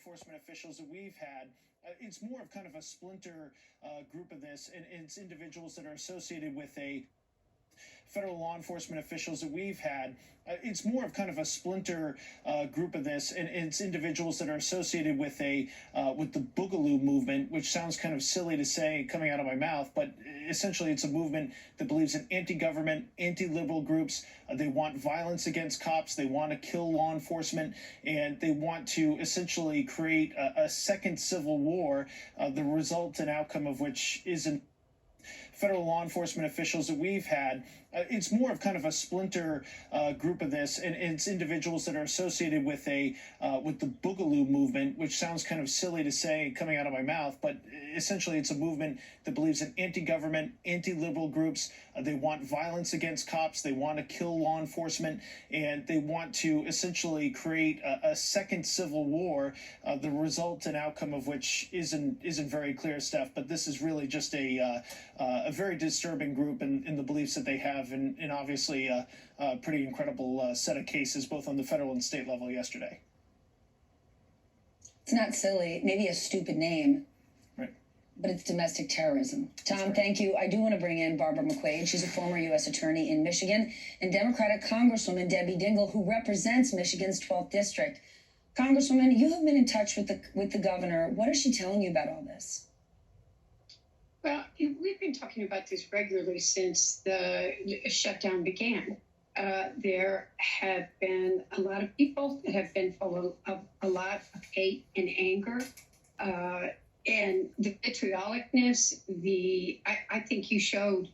enforcement officials that we've had, it's more of kind of a splinter group of this, and it's individuals that are associated with a federal law enforcement officials that we've had. It's more of kind of a splinter group of this, and it's individuals that are associated with with the Boogaloo movement, which sounds kind of silly to say coming out of my mouth, but essentially it's a movement that believes in anti-government, anti-liberal groups. They want violence against cops. They want to kill law enforcement, and they want to essentially create a second civil war, the result and outcome of which isn't federal law enforcement officials that we've had. It's more of kind of a splinter group of this, and it's individuals that are associated with with the Boogaloo movement, which sounds kind of silly to say coming out of my mouth, but essentially it's a movement that believes in anti-government, anti-liberal groups. They want violence against cops. They want to kill law enforcement, and they want to essentially create a second civil war, the result and outcome of which isn't very clear, Steph. But this is really just a very disturbing group in the beliefs that they have, and obviously a pretty incredible set of cases both on the federal and state level yesterday. It's not silly, maybe a stupid name, right? But it's domestic terrorism. Tom, thank you. I do want to bring in Barbara McQuade. She's a former U.S. attorney in Michigan, and Democratic Congresswoman Debbie Dingell, who represents Michigan's 12th district. Congresswoman, you have been in touch with the governor. What is she telling you about all this? Well, we've been talking about this regularly since the shutdown began. There have been a lot of people that have been full of a lot of hate and anger, and the vitriolicness. I think you showed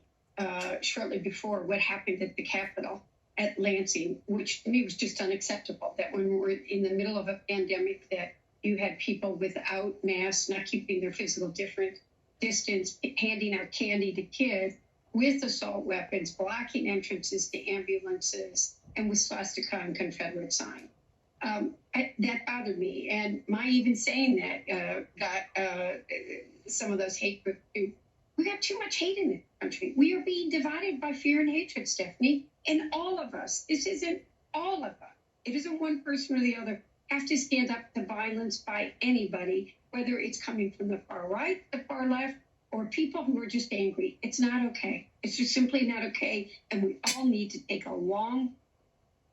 shortly before what happened at the Capitol at Lansing, which to me was just unacceptable. That when we're in the middle of a pandemic, that you had people without masks, not keeping their physical distance, handing out candy to kids with assault weapons, blocking entrances to ambulances, and with swastika and Confederate sign. That bothered me. And my even saying that got some of those hate groups too. We got too much hate in this country. We are being divided by fear and hatred, Stephanie. And all of us, this isn't all of us. It isn't one person or the other. Have to stand up to violence by anybody, whether it's coming from the far right, the far left, or people who are just angry. It's not okay. It's just simply not okay. And we all need to take a long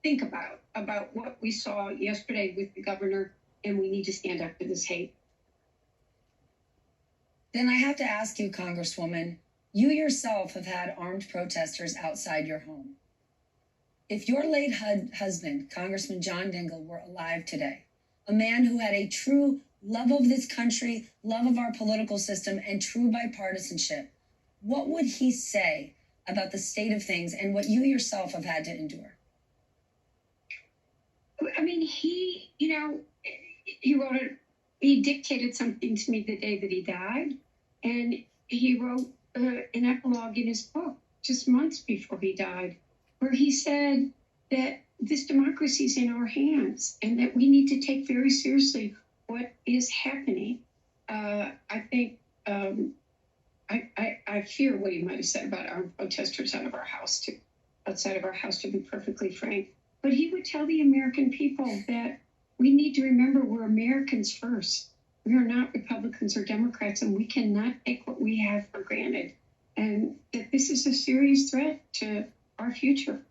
think about what we saw yesterday with the governor, and we need to stand up to this hate. Then I have to ask you, Congresswoman, you yourself have had armed protesters outside your home. If your late husband, Congressman John Dingell, were alive today, a man who had a true love of this country, love of our political system, and true bipartisanship, what would he say about the state of things and what you yourself have had to endure? I mean, he dictated something to me the day that he died, and he wrote an epilogue in his book just months before he died, where he said that this democracy is in our hands and that we need to take very seriously what is happening. I think I fear what he might have said about armed protesters outside of our house, to be perfectly frank. But he would tell the American people that we need to remember we're Americans first. We are not Republicans or Democrats, and we cannot take what we have for granted. And that this is a serious threat to our future.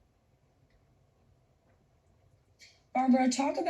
Barbara, talk about